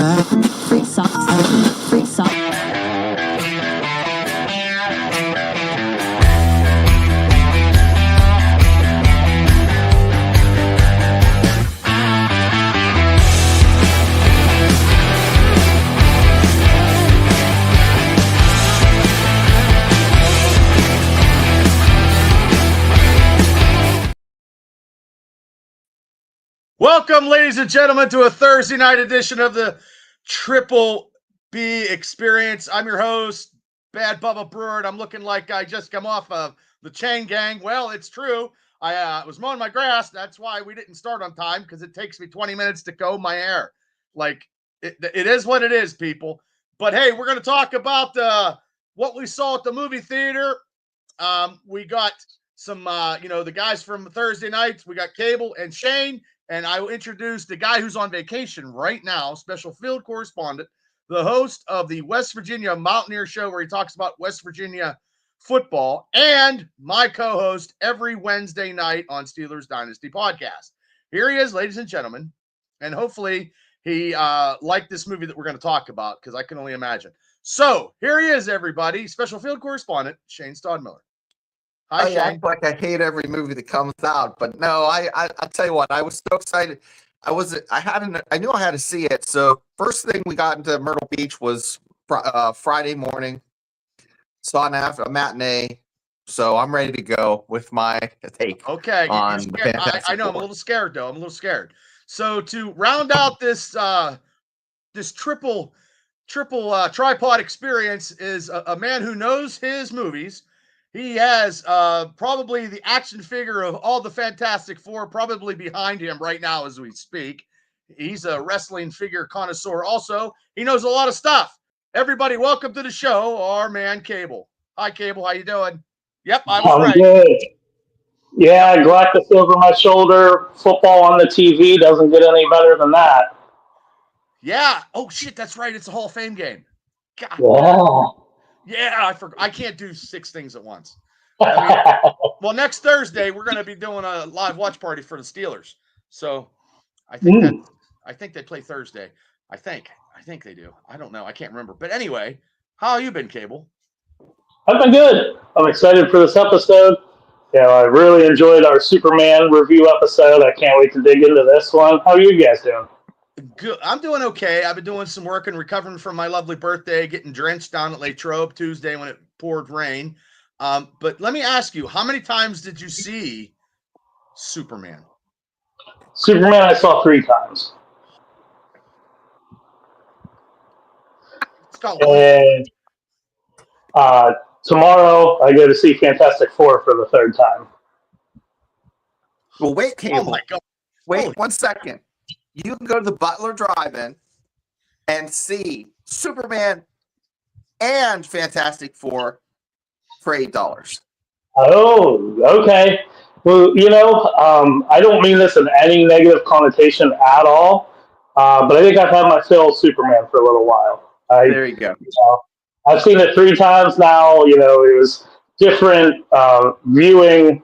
Free socks. Free socks. Welcome, ladies and gentlemen, to a Thursday night edition of the Triple B Experience. I'm your host, Bad Bubba Brewer, and I'm looking like I just come off of the Chain Gang. Well, it's true. I was mowing my grass. That's why we didn't start on time, because it takes me 20 minutes to comb my hair. Like, it is what it is, people. But hey, we're going to talk about what we saw at the movie theater. We got some, the guys from Thursday nights. We got Cable and Shane. And I will introduce the guy who's on vacation right now, special field correspondent, the host of the West Virginia Mountaineer Show, where he talks about West Virginia football, and my co-host every Wednesday night on Steelers Dynasty Podcast. Here he is, ladies and gentlemen, and hopefully he liked this movie that we're going to talk about, because I can only imagine. So here he is, everybody, special field correspondent, Shane Stodmiller. Hi, Shane. I act like I hate every movie that comes out, but no, I'll tell you what, I was so excited. I knew I had to see it. So first thing we got into Myrtle Beach was Friday morning. Saw a matinee, so I'm ready to go with my take. Okay, on I know I'm a little scared though. I'm a little scared. So to round out this this triple tripod experience is a man who knows his movies. He has probably the action figure of all the Fantastic Four probably behind him right now as we speak. He's a wrestling figure connoisseur also. He knows a lot of stuff. Everybody, welcome to the show, our man Cable. Hi, Cable. How you doing? Yep, I'm right. Good. Yeah, Galactus over my shoulder. Football on the TV doesn't get any better than that. Yeah. Oh, shit, that's right. It's a Hall of Fame game. God. Yeah. Yeah, I forgot. I can't do 6 things at once. Well, next Thursday we're going to be doing a live watch party for the Steelers. So I think they play Thursday. I think they do. I don't know. I can't remember. But anyway, how have you been, Cable? I've been good. I'm excited for this episode. I really enjoyed our Superman review episode. I can't wait to dig into this one. How are you guys doing? Good. I'm doing okay. I've been doing some work and recovering from my lovely birthday, getting drenched down at Lake Trobe Tuesday when it poured rain. But let me ask you, how many times did you see Superman? Superman I saw 3 times. And tomorrow I go to see Fantastic Four for the 3rd time. Well, wait, Cable. Oh my God. Wait 1 second. You can go to the Butler Drive-In and see Superman and Fantastic Four for $8. Oh, okay. Well, I don't mean this in any negative connotation at all, but I think I've had my fill of Superman for a little while. There you go. I've seen it 3 times now. It was different viewing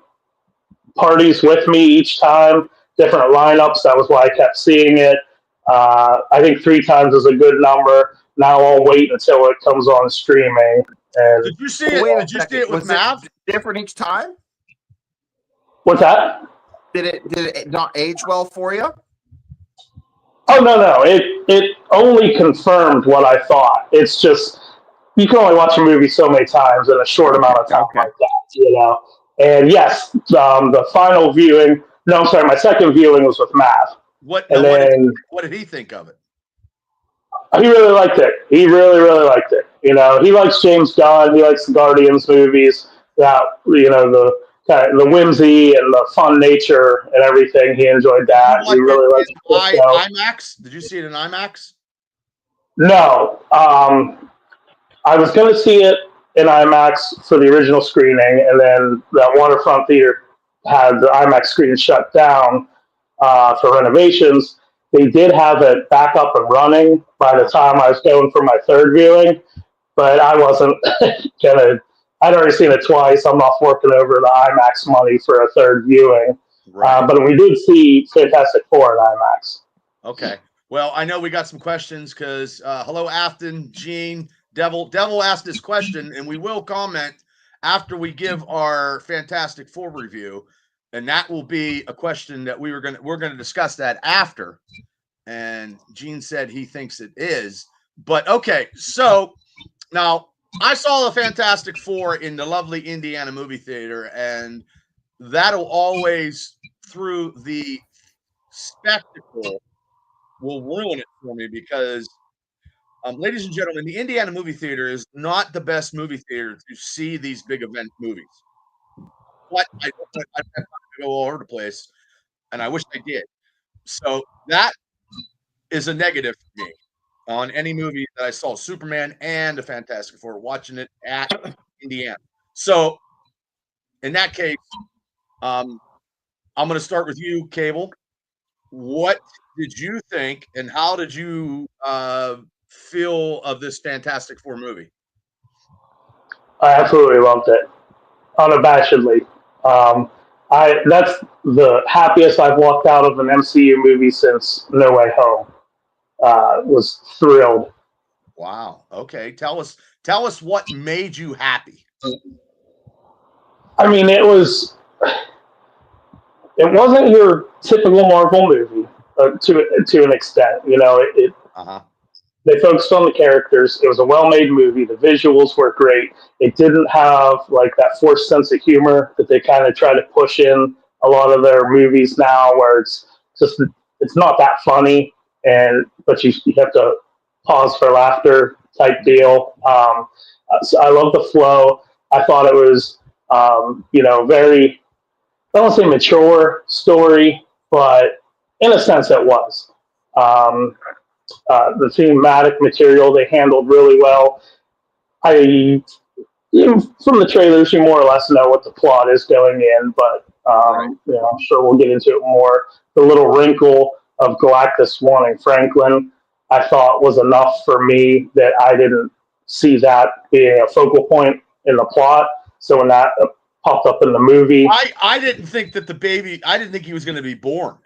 parties with me each time. Different lineups. That was why I kept seeing it. I think 3 times is a good number. Now I'll wait until it comes on streaming. And did you see it? Did you see it with Mav? Different each time? What's that? Did it not age well for you? Oh no! It only confirmed what I thought. It's just you can only watch a movie so many times in a short amount of time like that. And yes, the final viewing. No, I'm sorry. My second viewing was with Mav. What did he think of it? He really liked it. He really, really liked it. He likes James Gunn. He likes the Guardians movies. That the whimsy and the fun nature and everything. He enjoyed that. He really liked it. IMAX? Did you see it in IMAX? No. I was going to see it in IMAX for the original screening, and then that Waterfront Theater had the IMAX screen shut down for renovations. They did have it back up and running by the time I was going for my 3rd viewing, but I wasn't gonna. I'd already seen it twice. I'm not forking over the IMAX money for a 3rd viewing. Right. But we did see Fantastic Four in IMAX. Okay. Well, I know we got some questions because hello, Afton, Gene, Devil. Devil asked this question, and we will comment after we give our Fantastic Four review, and that will be a question that we're gonna discuss that after. And Gene said he thinks it is, but okay. So now I saw the Fantastic Four in the lovely Indiana movie theater, and that'll always through the spectacle will ruin it for me because, ladies and gentlemen, the Indiana movie theater is not the best movie theater to see these big event movies. But I don't have time to go all over the place, and I wish I did. So that is a negative for me on any movie that I saw, Superman and the Fantastic Four, watching it at Indiana. So in that case, I'm going to start with you, Cable. What did you think, and how did you feel of this Fantastic Four movie? I absolutely loved it, unabashedly. Um, I that's the happiest I've walked out of an MCU movie since No Way Home. Was thrilled. Wow. Okay. Tell us what made you happy. I mean, it wasn't your typical Marvel movie to an extent. You know, Uh-huh. they focused on the characters. It was a well-made movie. The visuals were great. It didn't have like that forced sense of humor that they kind of try to push in a lot of their movies now, where just it's not that funny, and but you have to pause for laughter type deal. So I love the flow. I thought it was very, I don't want to say mature story, but in a sense it was. Um, the thematic material they handled really well. I from the trailers, you more or less know what the plot is going in, but Right. I'm sure we'll get into it more. The little wrinkle of Galactus wanting Franklin, I thought was enough for me that I didn't see that being a focal point in the plot. So when that popped up in the movie, I didn't think that I didn't think he was going to be born.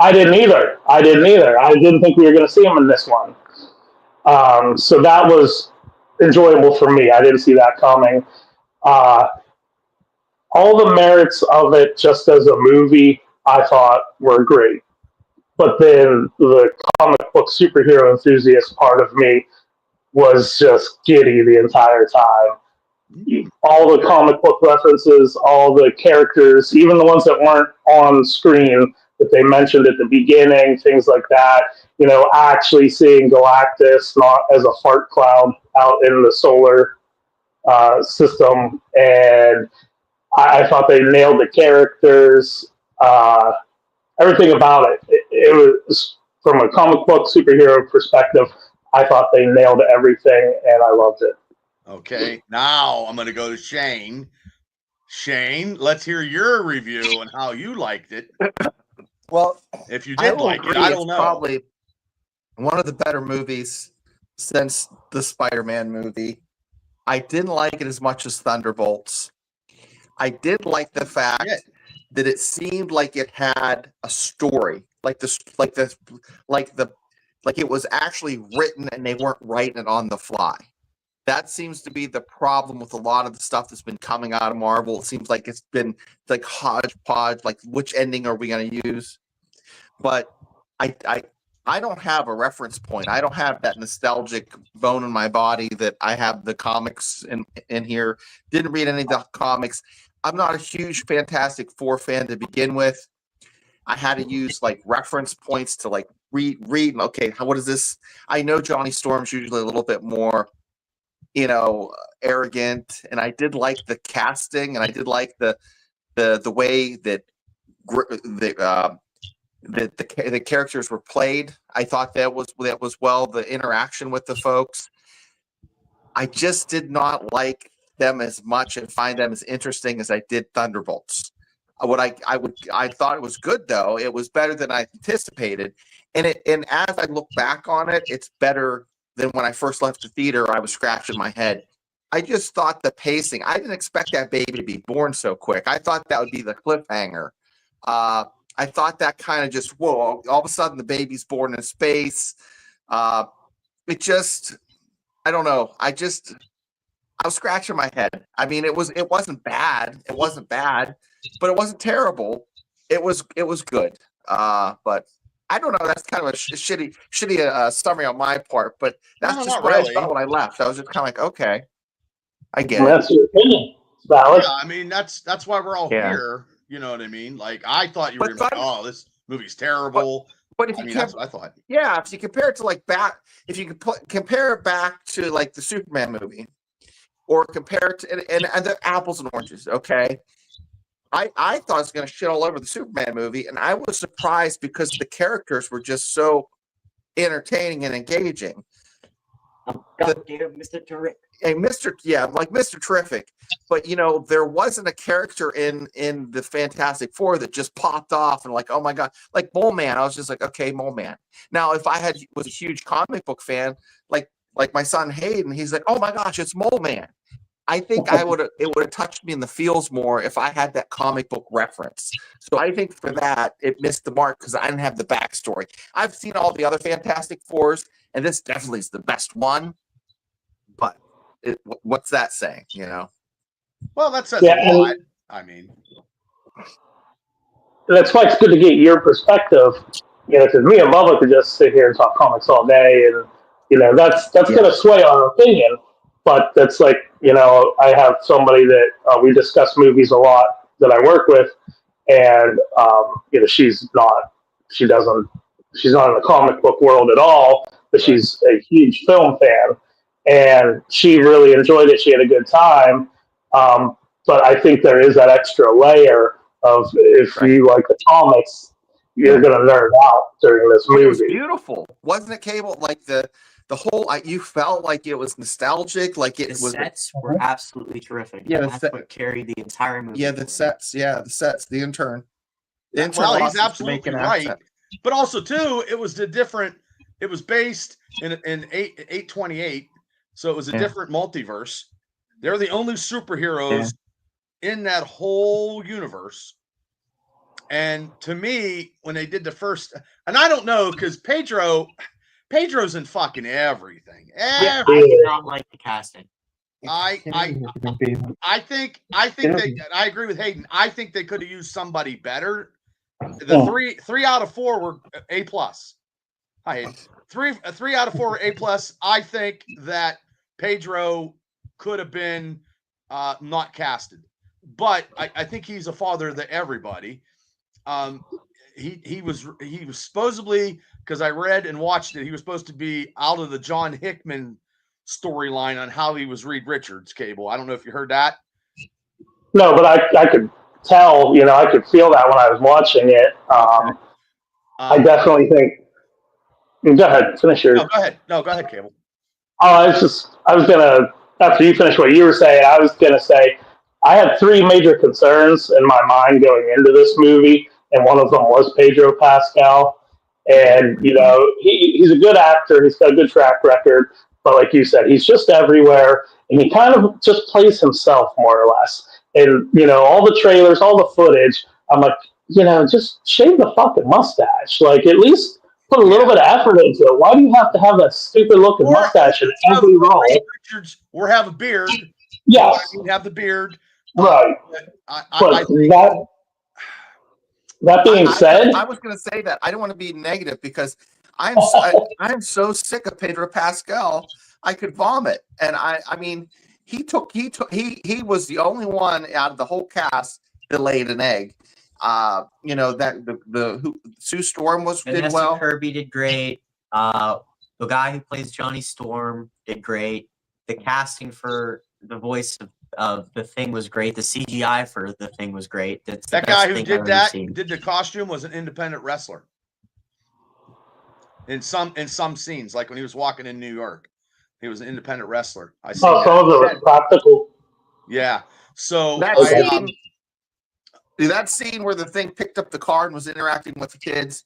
I didn't either. I didn't think we were going to see him in this one. So that was enjoyable for me. I didn't see that coming. Uh, all the merits of it, just as a movie, I thought were great. But then the comic book superhero enthusiast part of me was just giddy the entire time. All the comic book references, all the characters, even the ones that weren't on screen that they mentioned at the beginning, things like that. You know, actually seeing Galactus not as a fart cloud out in the solar system, and I thought they nailed the characters, everything about it. It was from a comic book superhero perspective. I thought they nailed everything, and I loved it. Okay. Now I'm going to go to Shane. Shane, let's hear your review and how you liked it. Well, If you I did will like it, agree. I It's don't know. probably one of the better movies since the Spider-Man movie. I didn't like it as much as Thunderbolts. I did like the fact Yeah. that it seemed like it had a story, like it was actually written and they weren't writing it on the fly. That seems to be the problem with a lot of the stuff that's been coming out of Marvel. It seems like it's been like hodgepodge, like which ending are we going to use? But I don't have a reference point. I don't have that nostalgic bone in my body that I have the comics in here. Didn't read any of the comics. I'm not a huge Fantastic Four fan to begin with. I had to use like reference points to like read. Okay, what is this? I know Johnny Storm's usually a little bit more, arrogant, and I did like the casting, and I did like the way that the characters were played. I thought that was well, the interaction with the folks. I just did not like them as much and find them as interesting as I did Thunderbolts. I thought it was good though. It was better than I anticipated, and as I look back on it, it's better than when I first left the theater. I was scratching my head. I just thought the pacing. I didn't expect that baby to be born so quick. I thought that would be the cliffhanger. I thought that kind of just, whoa, all of a sudden the baby's born in space. It just, I don't know. I was scratching my head. I mean, it wasn't bad. It wasn't bad, but it wasn't terrible. It was good. But I don't know. That's kind of a shitty summary on my part. But that's No, just not what really. I felt when I left. I was just kind of like, okay, I get And it. that's your opinion. It's valid. Yeah, I mean that's why we're all Yeah. here. You know what I mean? Like I thought you were But gonna be like, oh, this movie's terrible. But if I you mean, can't, that's what I thought. yeah, if you compare it to like if you could compare it back to like the Superman movie, or compare it to and they're apples and oranges, okay? I thought I was going to shit all over the Superman movie, and I was surprised because the characters were just so entertaining and engaging. Mr. Terrific. And Mr. Terrific. But there wasn't a character in the Fantastic Four that just popped off and like, oh my god, like Mole Man. I was just like, okay, Mole Man. Now, if I was a huge comic book fan, like my son Hayden, he's like, oh my gosh, it's Mole Man. I think it would have touched me in the feels more if I had that comic book reference. So I think for that, it missed the mark because I didn't have the backstory. I've seen all the other Fantastic Fours, and this definitely is the best one. But what's that saying, Well, that says a lot. I mean, that's why it's good to get your perspective. Because me and Bubba could just sit here and talk comics all day, and that's going to sway our opinion. But that's like, I have somebody that we discuss movies a lot that I work with, and she's not in the comic book world at all, but she's a huge film fan, and she really enjoyed it. She had a good time. But I think there is that extra layer of if you like the comics, you're going to nerd out during this movie. It was beautiful, wasn't it, Cable? Like the whole, you felt like it was nostalgic, like the sets were absolutely terrific. Yeah, that's what carried the entire movie. Yeah, the sets, the intern. Well, he's absolutely right. But also too, it was it was based in 828, so it was a different multiverse. They're the only superheroes in that whole universe. And to me, when they did the first, and I don't know, because Pedro's in fucking everything. I did not like the casting. I think they. I agree with Hayden. I think they could have used somebody better. The three out of 4 were A+. Hi, Hayden. Three out of 4 were A+. I think that Pedro could have been not casted, but I think he's a father to everybody. He was supposedly, because I read and watched it, he was supposed to be out of the John Hickman storyline on how he was Reed Richards. Cable. I don't know if you heard that. No, but I could tell, I could feel that when I was watching it. I definitely think. Go ahead, finish yours. No, go ahead, Cable. I was gonna, after you finish what you were saying, I was gonna say I had 3 major concerns in my mind going into this movie, and one of them was Pedro Pascal. And he's a good actor. He's got a good track record, but like you said, he's just everywhere, and he kind of just plays himself more or less. And all the trailers, all the footage, I'm like, just shave the fucking mustache. Like, at least put a little bit of effort into it. Why do you have to have that stupid looking mustache in every role? Richards, or have a beard. Yes, have the beard. Right. I think that being said, I was going to say that I don't want to be negative because I'm so sick of Pedro Pascal. I could vomit, and I mean, he was the only one out of the whole cast that laid an egg. That Sue Storm did well. Kirby did great. The guy who plays Johnny Storm did great. The casting for the voice of the Thing was great. The CGI for the Thing was great. That guy who did did the costume was an independent wrestler. In some scenes, like when he was walking in New York, he was an independent wrestler. I see. Some of it was practical. Yeah. So that scene where the Thing picked up the card and was interacting with the kids,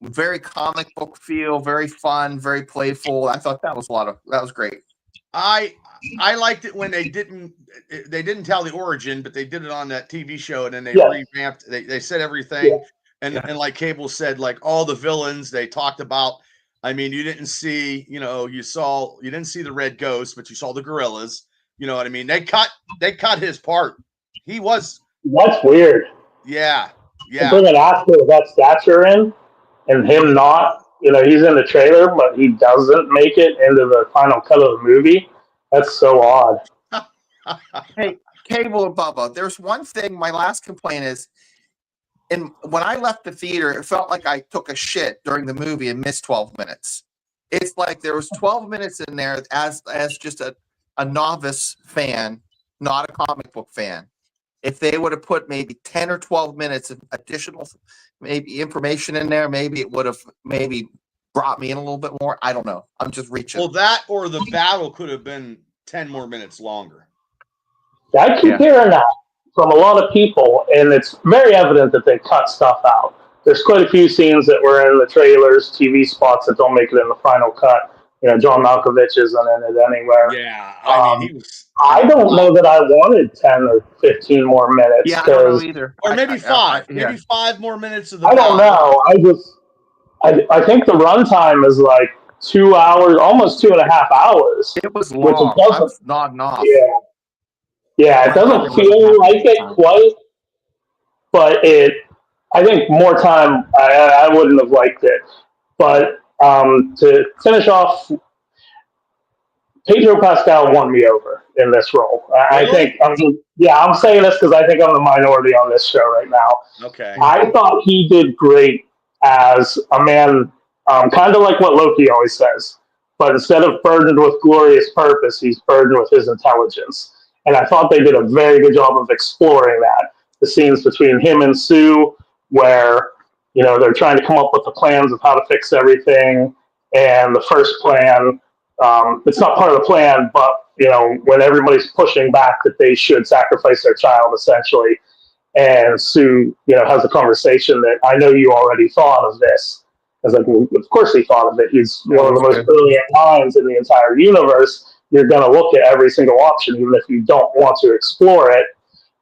very comic book feel, very fun, very playful. I thought that was great. I liked it when they didn't tell the origin, but they did it on that TV show, and then they revamped. They said everything, And like Cable said, like all the villains they talked about. I mean, you didn't see, you didn't see the Red Ghost, but you saw the gorillas. You know what I mean? They cut his part. He was. That's weird. Yeah. To bring an actor of that stature in and him not, he's in the trailer, but he doesn't make it into the final cut of the movie. That's so odd. Hey, Cable and Bubba, there's one thing. My last complaint is, and when I left the theater, it felt like I took a shit during the movie and missed 12 minutes. It's like there was 12 minutes in there as just a novice fan, not a comic book fan. If they would have put maybe 10 or 12 minutes of additional maybe information in there, maybe it would have maybe brought me in a little bit more. I don't know. I'm just reaching. Well, that or the battle could have been 10 more minutes longer. I keep hearing that from a lot of people, and it's very evident that they cut stuff out. There's quite a few scenes that were in the trailers, TV spots that don't make it in the final cut. John Malkovich isn't in it anywhere. Yeah, I mean, he was. I don't know that I wanted 10 or 15 more minutes. Yeah, I don't know either. Or maybe five. Maybe 5 more minutes of the I don't know. I think the runtime is like 2 hours, almost 2.5 hours. It was long. I was nodding off. Yeah, it doesn't feel like it quite, but I think more time, I wouldn't have liked it. But to finish off, Pedro Pascal won me over in this role. I think, I'm saying this because I think I'm the minority on this show right now. Okay. I thought he did great as a man, kind of like what Loki always says. But instead of burdened with glorious purpose, he's burdened with his intelligence. And I thought they did a very good job of exploring that. The scenes between him and Sue, where, they're trying to come up with the plans of how to fix everything. And the first plan, it's not part of the plan, but, when everybody's pushing back that they should sacrifice their child, essentially. And Sue, has a conversation that I know you already thought of this. I was like, well, of course he thought of it. He's one of the most brilliant minds in the entire universe. You're going to look at every single option, even if you don't want to explore it.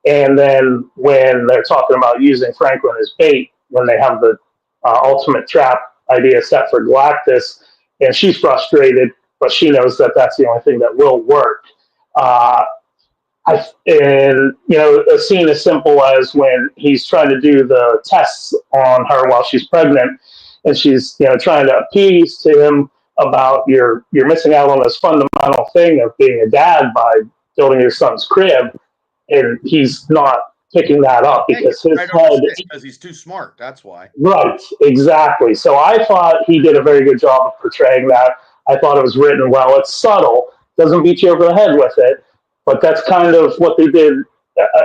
And then when they're talking about using Franklin as bait, when they have the ultimate trap idea set for Galactus, and she's frustrated, but she knows that that's the only thing that will work. A scene as simple as when he's trying to do the tests on her while she's pregnant, and she's trying to appease to him about you're missing out on this fundamental thing of being a dad by building your son's crib, and he's not picking that up because his head, because he's too smart. That's why. Right, exactly. So I thought he did a very good job of portraying that. I thought it was written well. It's subtle, doesn't beat you over the head with it, but that's kind of what they did.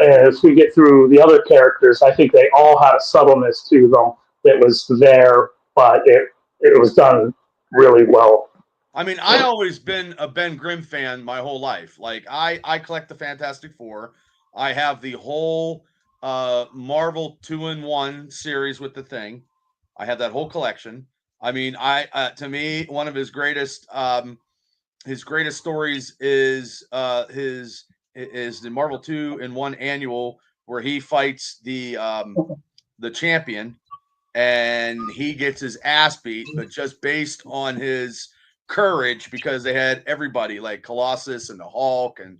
As we get through the other characters, I think they all had a subtleness to them that was there, but it was done really well. I mean, I always been a Ben Grimm fan my whole life. Like I collect the Fantastic Four. I have the whole Marvel 2-in-1 series with the Thing. I have that whole collection. I mean, to me, one of his greatest stories is the Marvel 2-in-1 annual where he fights the champion and he gets his ass beat, but just based on his courage, because they had everybody like Colossus and the Hulk and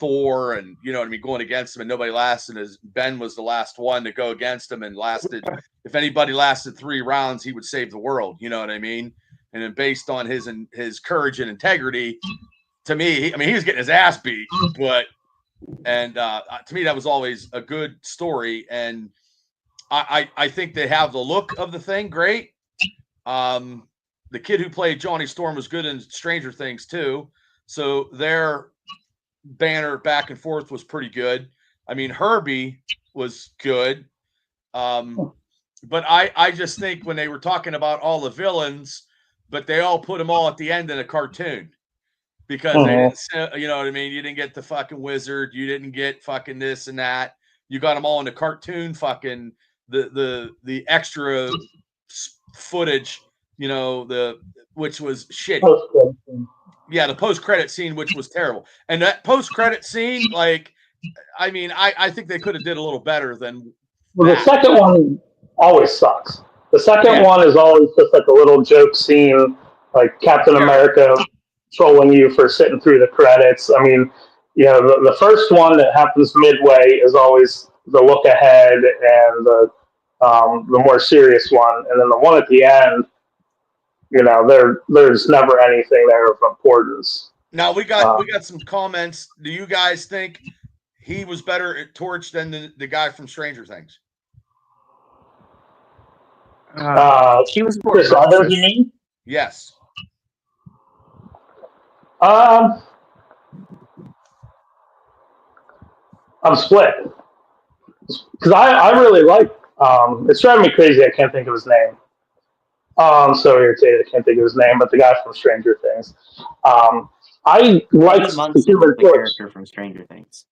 Thor and going against him, and nobody lasted. As Ben was the last one to go against him and lasted. If anybody lasted 3 rounds, he would save the world. You know what I mean? And then based on his courage and integrity, to me, he was getting his ass beat, but to me that was always a good story. And I think they have the look of the Thing great. The kid who played Johnny Storm was good in Stranger Things too. So their banner back and forth was pretty good. I mean, Herbie was good. But I just think when they were talking about all the villains, but they all put them all at the end in a cartoon because they didn't, you know what I mean? You didn't get the fucking wizard. You didn't get fucking this and that. You got them all in the cartoon fucking the extra footage, which was shit. Yeah, the post-credit scene, which was terrible. And that post-credit scene, like, I mean, I think they could have did a little better than the second one. always sucks. The second Yeah. one is always just like a little joke scene, like Captain America trolling you for sitting through the credits. I mean, the first one that happens midway is always the look ahead and the more serious one, and then the one at the end, there's never anything there of importance. Now we got some comments. Do you guys think he was better at Torch than the guy from Stranger Things? He was more Chris Evans, aggressive. you mean? Yes. I'm split because I really like. It's driving me crazy. I can't think of his name. I'm so irritated. I can't think of his name, but the guy from Stranger Things. I liked Eddie the Munson Human was the Torch. character from Stranger Things.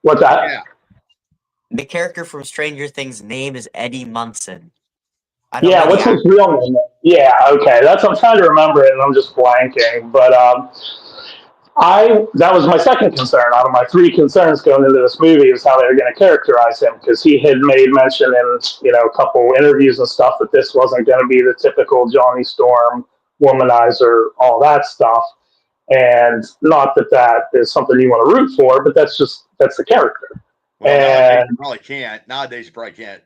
What's that? Yeah. The character from Stranger Things' name is Eddie Munson. Yeah, what's his real name? Yeah, okay. I'm trying to remember it, and I'm just blanking. But that was my second concern. Out of my three concerns going into this movie is how they were going to characterize him, because he had made mention in a couple interviews and stuff that this wasn't going to be the typical Johnny Storm womanizer, all that stuff. And not that is something you want to root for, but that's the character. Well, and you probably can't. Nowadays, you probably can't.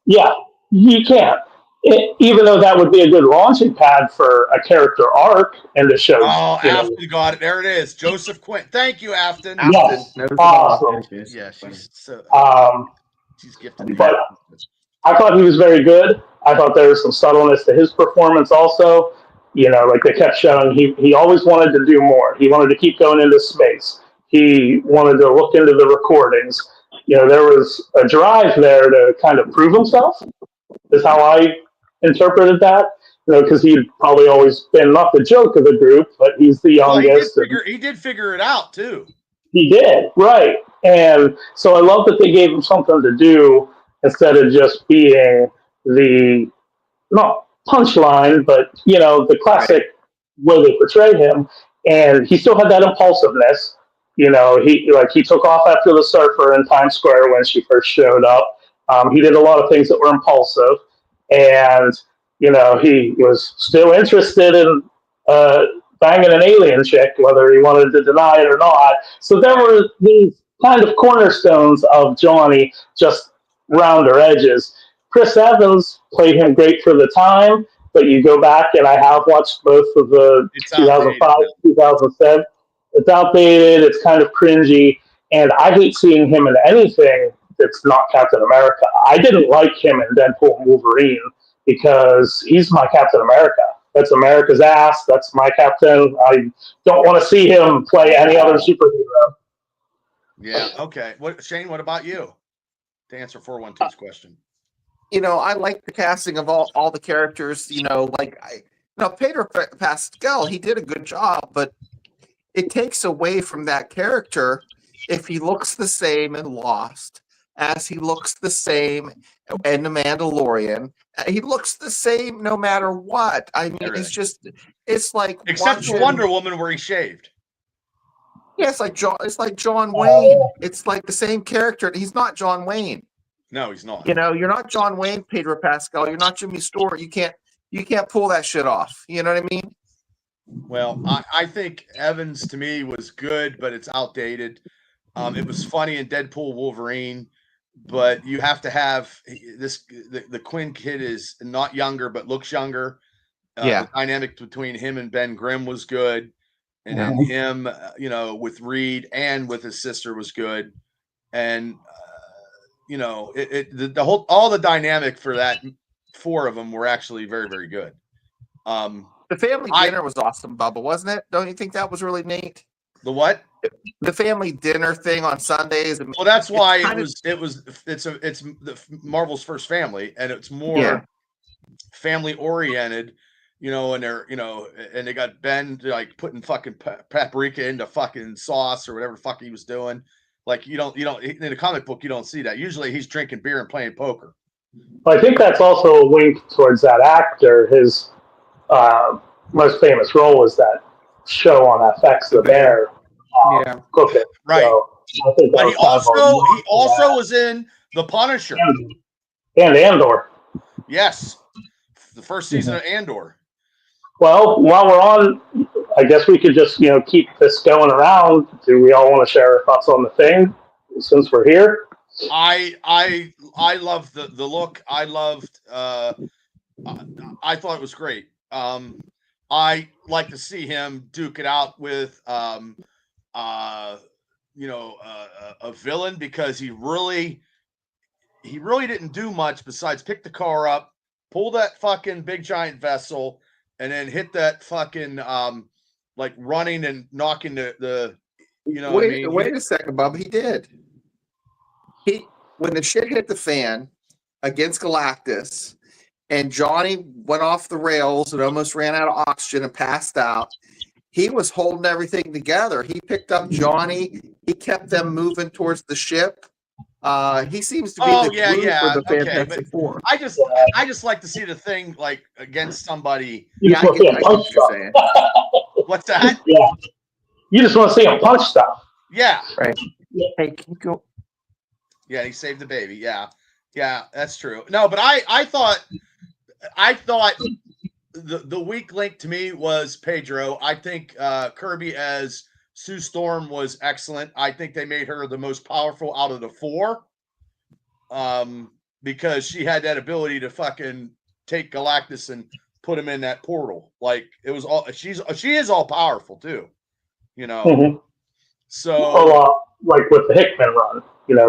Yeah, you can't. Even though that would be a good launching pad for a character arc and to show. Oh, Afton got it. There it is. Joseph Quinn. Thank you, Afton. Yes, awesome. Yeah, she's so. She's gifted. But I thought he was very good. I thought there was some subtleness to his performance also. Like they kept showing, he always wanted to do more. He wanted to keep going into space. He wanted to look into the recordings. There was a drive there to kind of prove himself, is how I interpreted that. Because he'd probably always been not the joke of the group, but he's the youngest. He did figure it out, too. He did, right. And so I love that they gave him something to do instead of just being the, not punchline, but, the classic way they portray him. And he still had that impulsiveness. He took off after the surfer in Times Square when she first showed up. He did a lot of things that were impulsive. And, he was still interested in banging an alien chick, whether he wanted to deny it or not. So there were these kind of cornerstones of Johnny, just rounder edges. Chris Evans played him great for the time, but you go back, and I have watched both of the 2005, 2007. It's outdated, it's kind of cringy, and I hate seeing him in anything that's not Captain America. I didn't like him in Deadpool and Wolverine because he's my Captain America. That's America's ass. That's my captain. I don't want to see him play any other superhero. Yeah, okay. Shane, what about you? To answer 412's question. I like the casting of all the characters. Pedro Pascal, he did a good job, but it takes away from that character if he looks the same in Lost as he looks the same in The Mandalorian. He looks the same no matter what. I mean, it's like except for Wonder Woman where he shaved. Yeah, it's like John Wayne. It's like the same character. He's not John Wayne. No, he's not. You're not John Wayne, Pedro Pascal. You're not Jimmy Stewart. You can't pull that shit off. You know what I mean? Well, I think Evans to me was good, but it's outdated. It was funny in Deadpool Wolverine, but you have to have this. The Quinn kid is not younger, but looks younger. The dynamic between him and Ben Grimm was good, and then him, with Reed and with his sister was good, and all the dynamic for that four of them were actually very, very good. The family dinner was awesome, Bubba, wasn't it? Don't you think that was really neat? The what? The family dinner thing on Sundays. Well, that's why it's Marvel's first family, and it's more family oriented, and they're, and they got Ben like putting fucking paprika into fucking sauce or whatever the fuck he was doing. Like you don't in the comic book you don't see that. Usually he's drinking beer and playing poker. Well, I think that's also a wink towards that actor. His most famous role was that show on FX, The Bear. Cooking. Right. So I think but he also was in The Punisher. And Andor. Yes, the first season of Andor. Well, while we're on, I guess we could just keep this going around. Do we all want to share our thoughts on the Thing since we're here? I loved the look. I loved. I thought it was great. I like to see him duke it out with a villain, because he really didn't do much besides pick the car up, pull that fucking big giant vessel, and then hit that fucking like running and knocking the Wait a second, Bob. He did. When the shit hit the fan against Galactus, and Johnny went off the rails and almost ran out of oxygen and passed out, he was holding everything together. He picked up Johnny. He kept them moving towards the ship. He seems to be the glue for the Fantastic Four. I just like to see the Thing like against somebody. You just want to see him I punch get what stuff. you're saying. What's that? Yeah. You just want to see him punch stuff. Yeah. Right. Hey, can you go? Yeah, he saved the baby. Yeah, that's true. No, but I thought the weak link to me was Pedro. I think Kirby as Sue Storm was excellent. I think they made her the most powerful out of the four, because she had that ability to fucking take Galactus and put him in that portal. Like, it was all she is all powerful too, Mm-hmm. So like with the Hickman run,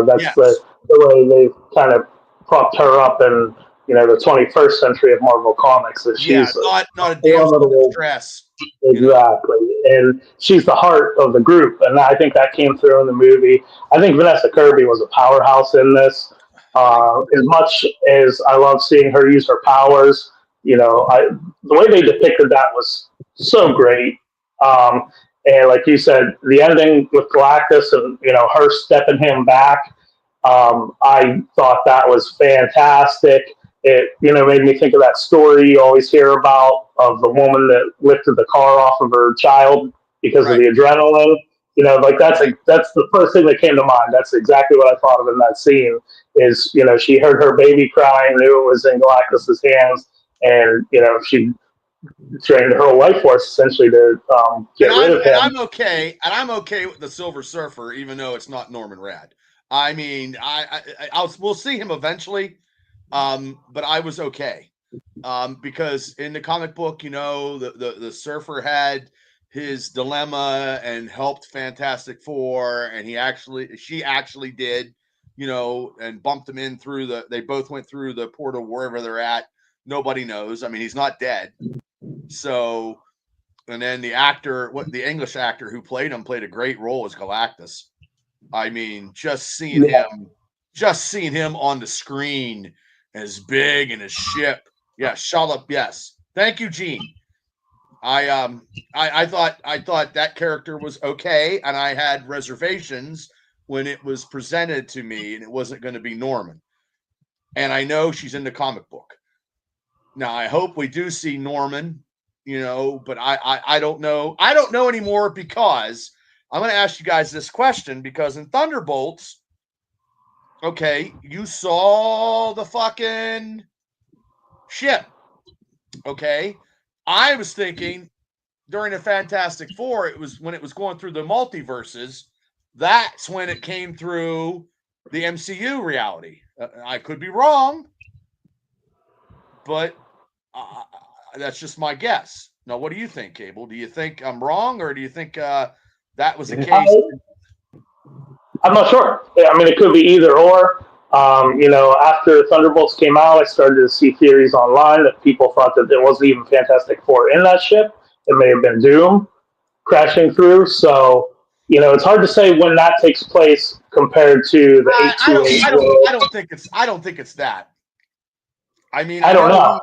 that's yes. the way they kind of propped her up in the 21st century of Marvel Comics. That she's not a damsel in distress. Exactly. And she's the heart of the group. And I think that came through in the movie. I think Vanessa Kirby was a powerhouse in this. As much as I love seeing her use her powers, the way they depicted that was so great. And like you said, the ending with Galactus and, her stepping him back, I thought that was fantastic. It, made me think of that story you always hear about of the woman that lifted the car off of her child because of the adrenaline. That's the first thing that came to mind. That's exactly what I thought of in that scene is, she heard her baby crying, knew it was in Galactus's hands, and, she trained her whole life force essentially to get rid of him. And I'm okay with the Silver Surfer, even though it's not Norman Rad. I mean, we'll see him eventually. But I was okay. Because in the comic book, the Surfer had his dilemma and helped Fantastic Four, and she actually did, and bumped him in through they both went through the portal wherever they're at. Nobody knows. I mean, he's not dead. So, and then the English actor who played him played a great role as Galactus. I mean, just seeing him on the screen as big in his ship. Yeah, shut up. Yes. Thank you, Gene. I thought that character was okay, and I had reservations when it was presented to me and it wasn't going to be Norman. And I know she's in the comic book. Now I hope we do see Norman, but I don't know. I don't know anymore, because I'm going to ask you guys this question, because in Thunderbolts, okay, you saw the fucking ship. Okay. I was thinking during the Fantastic Four, it was when it was going through the multiverses, that's when it came through the MCU reality. I could be wrong, but that's just my guess. Now, what do you think, Cable? Do you think I'm wrong, or do you think that was the case? I'm not sure. I mean, it could be either or. After Thunderbolts came out, I started to see theories online that people thought that there wasn't even Fantastic Four in that ship. It may have been Doom crashing through. So, it's hard to say when that takes place compared to the 828. I don't think it's that. I mean, I don't know.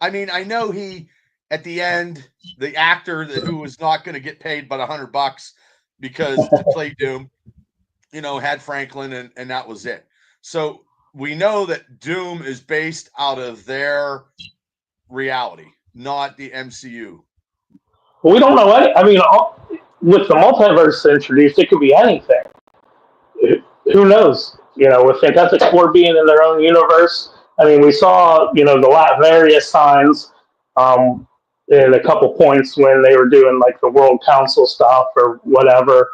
I know he, at the end, the actor who was not going to get paid but $100 because to play Doom, had Franklin, and that was it. So we know that Doom is based out of their reality, not the MCU. Well, we don't know any. I mean, with the multiverse introduced, it could be anything. Who knows? With Fantastic Four being in their own universe, I mean, we saw, the various signs in a couple points when they were doing like the World Council stuff or whatever,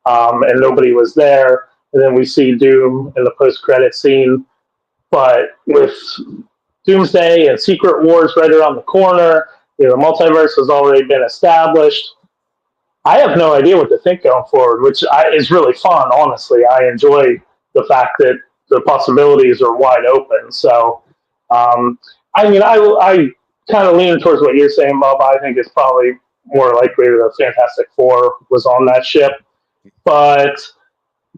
and nobody was there. And then we see Doom in the post-credit scene. But with Doomsday and Secret Wars right around the corner, the multiverse has already been established. I have no idea what to think going forward, which is really fun, honestly. I enjoy the fact that the possibilities are wide open. So, I mean, I kind of lean towards what you're saying, Bob. I think it's probably more likely the Fantastic Four was on that ship. But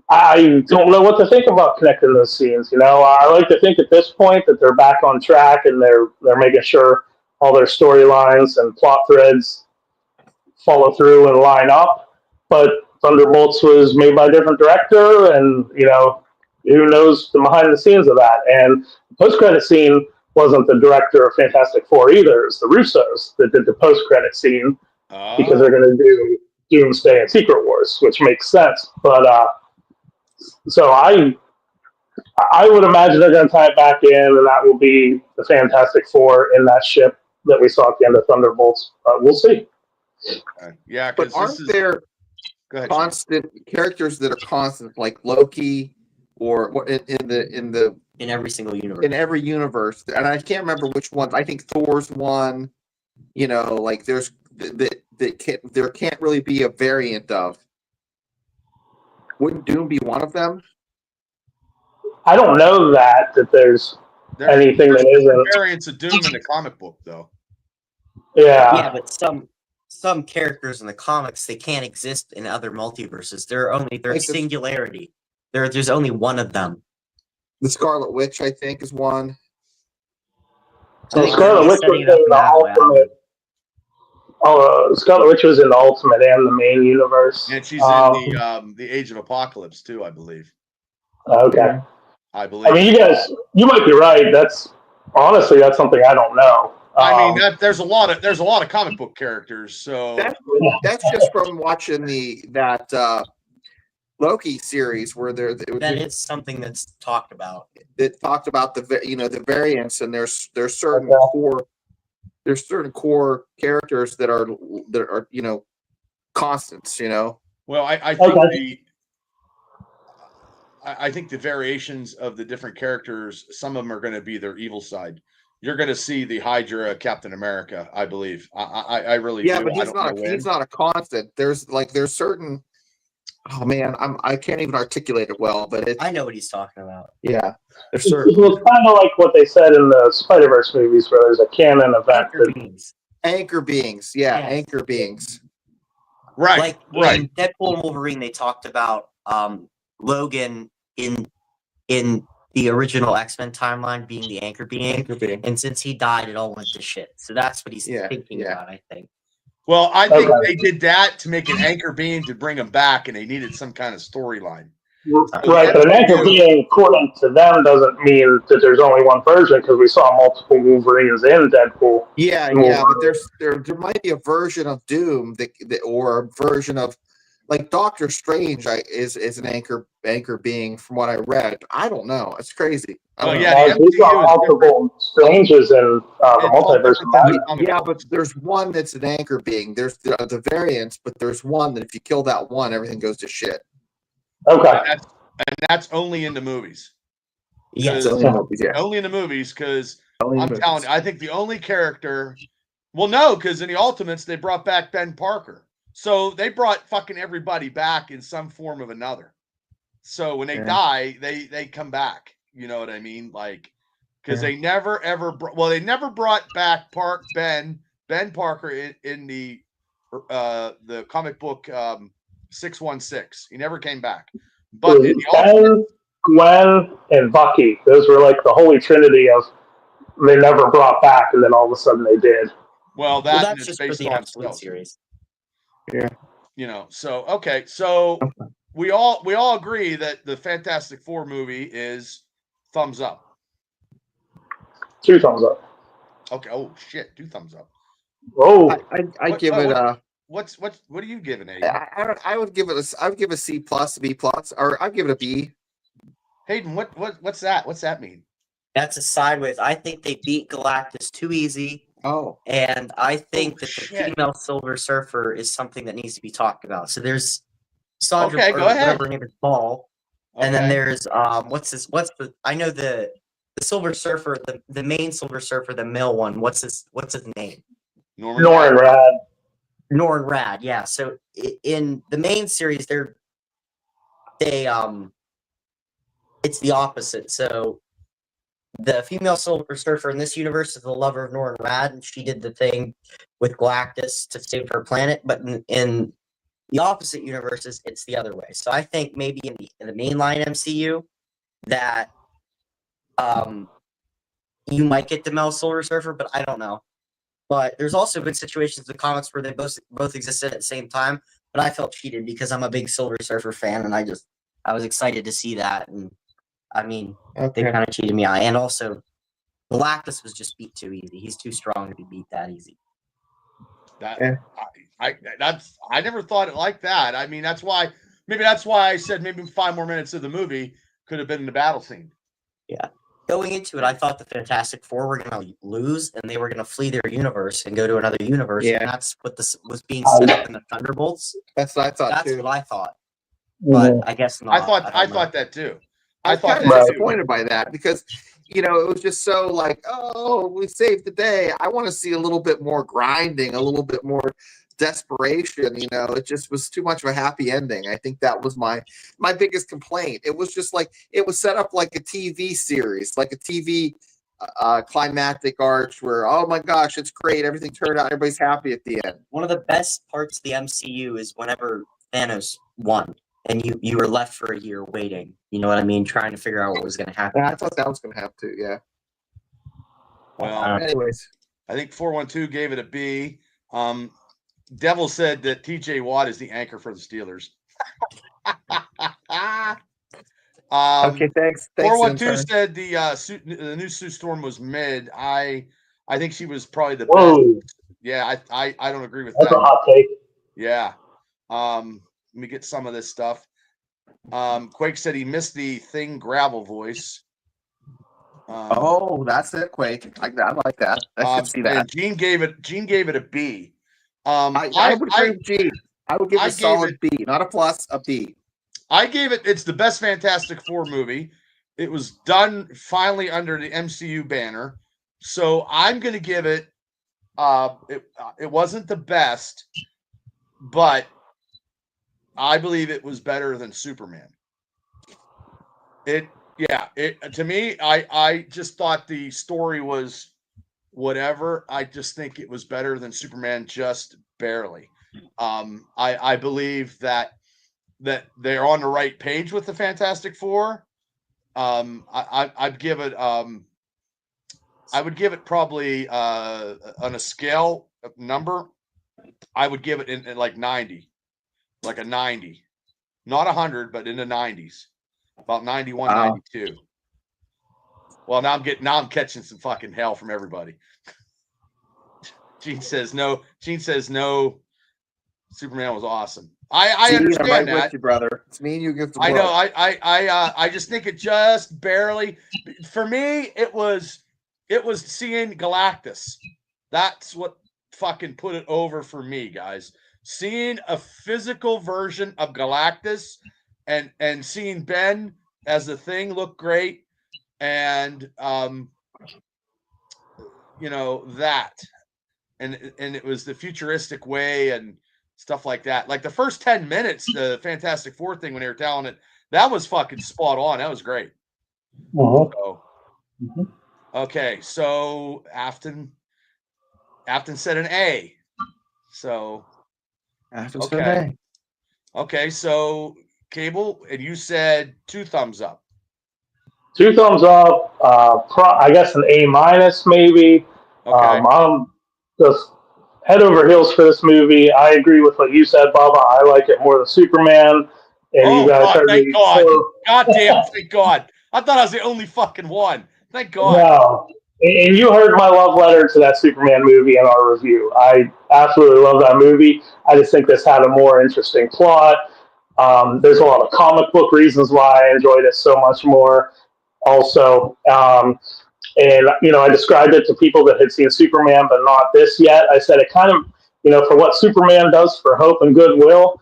I don't know what to think about connecting those scenes. I like to think at this point that they're back on track and they're making sure all their storylines and plot threads follow through and line up. But Thunderbolts was made by a different director, and who knows the behind the scenes of that. And the post credit scene wasn't the director of Fantastic Four either. It's the Russos that did the post credit scene because they're going to do Doomsday and Secret Wars, which makes sense. But so I would imagine they're going to tie it back in, and that will be the Fantastic Four in that ship that we saw at the end of Thunderbolts. We'll see. Yeah, but aren't there constant characters that are constant, like Loki, or in every single universe? In every universe, and I can't remember which ones. I think Thor's one. Like there's there can't really be a variant of. Wouldn't Doom be one of them? I don't know that there's anything that isn't variants of Doom in the comic book, though. Yeah, but some characters in the comics, they can't exist in other multiverses. They're like singularity. There's only one of them. The Scarlet Witch, I think, is one. So Scarlet Witch was in the Ultimate. Scarlet Witch was in the Ultimate and the main universe. And she's in the Age of Apocalypse too, I believe. Okay. I believe. I mean, you might be right. That's something I don't know. I mean, there's a lot of comic book characters. So that's just from watching that Loki series where that is something that's talked about. It talked about the variants, and there's certain core characters that are constants. Well, I think I think the variations of the different characters, some of them are going to be their evil side. You're going to see the Hydra Captain America, I believe. I really do. Yeah, but he's not a constant. There's certain. Oh man, I can't even articulate it well, but I know what he's talking about. Yeah, there's certain. It's kind of like what they said in the Spider-Verse movies, where there's a canon event. Anchor beings, yeah, yes. Anchor beings. Right, like in Deadpool and Wolverine, they talked about Logan in the original X-Men timeline being the anchor being, and since he died, it all went to shit. So that's what he's thinking about, I think. Well, I think they did that to make an anchor being to bring him back, and they needed some kind of storyline. Right, but an anchor being, according to them, doesn't mean that there's only one version, because we saw multiple Wolverines in Deadpool. Yeah, but there might be a version of Doom or a version of, like, Doctor Strange is an anchor being, from what I read. I don't know. It's crazy. We saw multiple Stranges in the multiverse. Yeah, but there's one that's an anchor being. There's the variants, but there's one that if you kill that one, everything goes to shit. Okay. And that's only in the movies. Yes, only in the movies, because I'm telling you, I think the only character. Well, no, because in the Ultimates they brought back Ben Parker. So they brought fucking everybody back in some form of another. So when they die, they come back. You know what I mean? Like, because they never ever they never brought back Ben Parker in the comic book 616. He never came back. But in the Ben, Gwen, and Bucky, those were like the holy trinity of they never brought back, and then all of a sudden they did. Well, that's just based for the on Absolute series. Yeah. So okay, so we all agree that the Fantastic Four movie is thumbs up. 2 thumbs up. Okay. Oh shit, 2 thumbs up. Oh, I give it a. What are you giving it? I would give it I would give a C+, B+, or I'd give it a B. Hayden, what's that? What's that mean? That's a side with. I think they beat Galactus too easy, Oh, and I think that the shit. female Silver Surfer is something that needs to be talked about. So there's Sandra, Okay, or go ahead. whatever her name is, Ball, and then Okay. there's what's the I know the Silver Surfer, the main Silver Surfer, the male one. What's his name? Norrin Rad. Norrin Rad. Yeah. So in the main series, it's the opposite. So the female Silver Surfer in this universe is the lover of Norrin Rad, and she did the thing with Galactus to save her planet. But in the opposite universes, it's the other way. So I think maybe in the mainline MCU that you might get the male Silver Surfer, but I don't know. But there's also been situations in the comics where they both existed at the same time, but I felt cheated because I'm a big Silver Surfer fan, and I was excited to see that, and I mean, they kind of cheated me out. And also, Galactus was just beat too easy. He's too strong to be beat that easy. That I never thought it like that. I mean, that's why I said maybe 5 more minutes of the movie could have been in the battle scene. Yeah. Going into it, I thought the Fantastic Four were going to lose, and they were going to flee their universe and go to another universe. Yeah. And that's what this was being set up in the Thunderbolts. that's what I thought That's too. what I thought. But Mhm. I guess not. I thought that too. I thought kind that of too. disappointed by that because it was just so like, oh, we saved the day. I want to see a little bit more grinding, a little bit more desperation. It just was too much of a happy ending. I think that was my biggest complaint. It was just like it was set up like a TV series, like a TV climactic arch where, oh my gosh, it's great, everything turned out, everybody's happy at the end. One of the best parts of the MCU is whenever Thanos won, and you were left for a year waiting. You know what I mean? Trying to figure out what was going to happen. Yeah, I thought that was going to have to. Yeah. Well, Anyways, I think 412 gave it a B. Devil said that TJ Watt is the anchor for the Steelers. okay, thanks. 412 intern. said the new Sue Storm was mid. I think she was probably the Whoa, best. Yeah, I don't agree with that's a that. hot take. Yeah. Let me get some of this stuff. Quake said he missed the Thing gravel voice. Oh, that's it, Quake. I like that. I should see that. And Gene gave it a B. I would agree with G. I would give it a solid B, not a plus, a B. I gave it. It's the best Fantastic Four movie. It was done finally under the MCU banner, so I'm going to give it. It wasn't the best, but I believe it was better than Superman. To me, I just thought the story was whatever. I just think it was better than Superman, just barely. I believe that they're on the right page with the Fantastic Four. I'd give it I would give it probably on a scale of number, I would give it in like 90, like a 90, not 100, but in the 90s, about 91, 92. Well, now I'm catching some fucking hell from everybody. Gene says no. Superman was awesome. I understand right that, with you, brother. It's me and you against the I world. know. I just think it just barely. For me, it was seeing Galactus. That's what fucking put it over for me, guys. Seeing a physical version of Galactus and seeing Ben as the Thing look great, and that, and it was the futuristic way and stuff like that. Like the first 10 minutes, the Fantastic Four thing when they were telling it, that was fucking spot on. That was great. Mhm. So, okay, so Afton said an A. So okay, so Cable, and you said 2 thumbs up. 2 thumbs up. I guess an A minus maybe. Okay. I'm just head over heels for this movie. I agree with what you said, Bubba. I like it more than Superman. And you guys heard thank me. God. God damn, thank God. I thought I was the only fucking one. Thank God. No. And you heard my love letter to that Superman movie in our review. I absolutely love that movie. I just think this had a more interesting plot. There's a lot of comic book reasons why I enjoyed it so much more. Also, And I described it to people that had seen Superman but not this yet. I said it kind of, for what Superman does for hope and goodwill,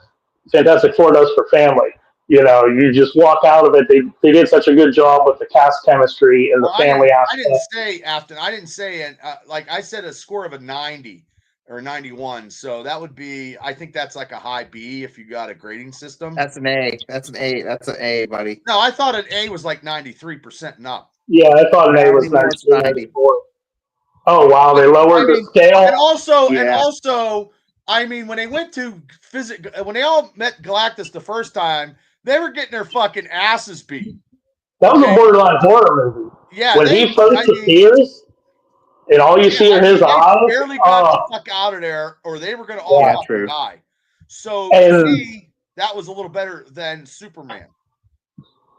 Fantastic Four does for family. You just walk out of it. They did such a good job with the cast chemistry and the family aspect. I didn't say, Afton. I didn't say, and like I said, a score of a 90 or 91. So that would be, I think that's like a high B if you got a grading system. That's an A. That's an A. That's an A, buddy. No, I thought an A was like 93% and up. Yeah, I thought an A was 94. Oh wow, they lowered the scale. And also, I mean, when they went to when they all met Galactus the first time, they were getting their fucking asses beat. That was a borderline horror movie. Yeah, when he first appears, and all you see are his eyes. Barely got the fuck out of there, or they were going to all die. So to me, that was a little better than Superman.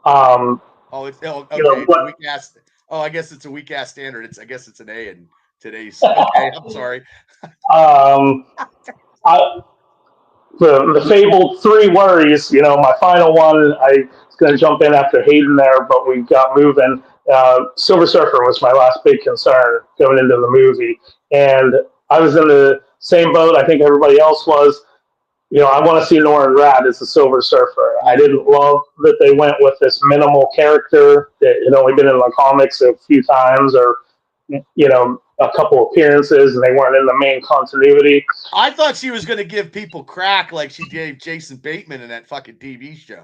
Okay. It's a weak ass. Oh, I guess it's a weak ass standard. I guess it's an A in today's. Okay, I'm sorry. The fabled 3 worries. My final one. I was going to jump in after Hayden there, but we got moving. Silver Surfer was my last big concern going into the movie, and I was in the same boat I think everybody else was. I want to see Norrin Radd as the Silver Surfer. I didn't love that they went with this minimal character that had only been in the comics a few times, or a couple appearances, and they weren't in the main continuity. I thought she was going to give people crack like she gave Jason Bateman in that fucking TV show.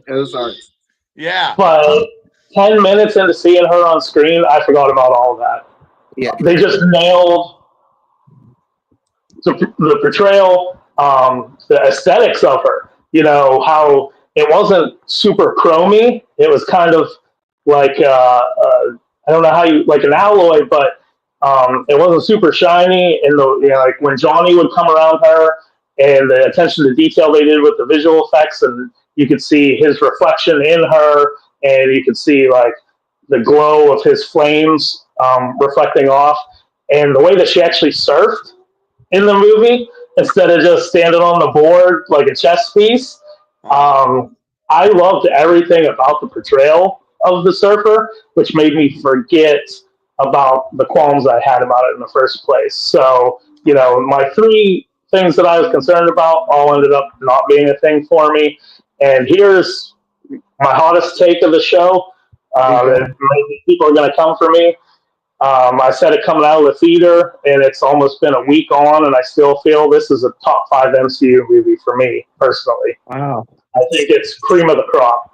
Ozarks. Yeah. But 10 minutes into seeing her on screen, I forgot about all of that. Yeah. They just nailed the portrayal, the aesthetics of her. How it wasn't super chromy. It was kind of like I don't know how like an alloy, but it wasn't super shiny. And like when Johnny would come around her, and the attention to detail they did with the visual effects, and you could see his reflection in her, and you could see like the glow of his flames reflecting off, and the way that she actually surfed in the movie instead of just standing on the board like a chess piece. I loved everything about the portrayal of the surfer, which made me forget about the qualms I had about it in the first place. So, my 3 things that I was concerned about all ended up not being a thing for me. And here's my hottest take of the show. Maybe people are going to come for me. I said it coming out of the theater, and it's almost been a week on, and I still feel this is a top 5 MCU movie for me, personally. Wow. I think it's cream of the crop.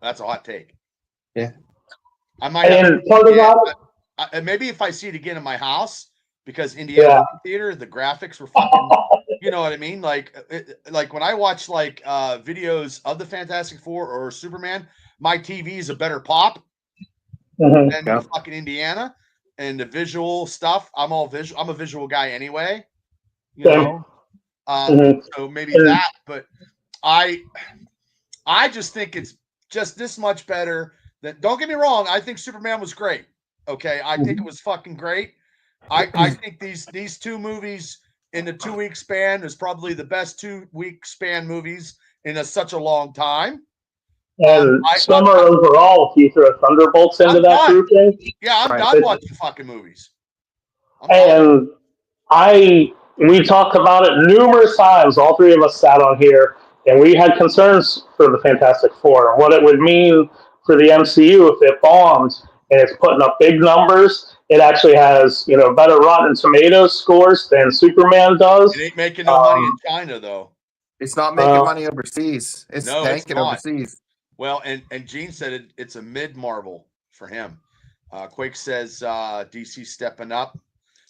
That's a hot take. Yeah. I might and part of that, maybe if I see it again in my house, because Indiana Theater, the graphics were fucking, you know what I mean? Like when I watch videos of the Fantastic Four or Superman, my TV is a better pop than the fucking Indiana, and the visual stuff. I'm a visual guy anyway, so maybe that. But I just think it's just this much better. Don't get me wrong. I think Superman was great. Okay, I think it was fucking great. I think these 2 movies in the 2-week span is probably the best 2-week span movies in such a long time. And summer overall, if you throw Thunderbolts into that grouping. Yeah, I'm done watching fucking movies. We talked about it numerous times. All 3 of us sat on here, and we had concerns for the Fantastic Four and what it would mean for the MCU if it bombed. And it's putting up big numbers. It actually has, better Rotten Tomatoes scores than Superman does. It ain't making no money in China, though. It's not making money overseas. It's tanking overseas. Well, and Gene said it's a mid-Marvel for him. Quake says DC stepping up.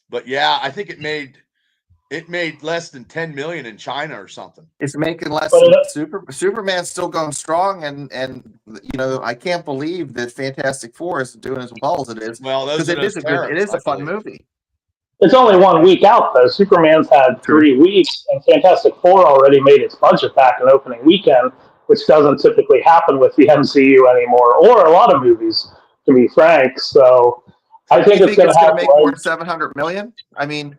But yeah, I think it made less than 10 million in China or something. It's making less than Superman's still going strong, and I can't believe that Fantastic Four is doing as well as it is. Well, it is a fun movie. It's only 1 week out though. Superman's had 3 weeks, and Fantastic Four already made its budget back in opening weekend, which doesn't typically happen with the MCU anymore, or a lot of movies, to be frank. So I think it's going to make more than 700 million. I mean,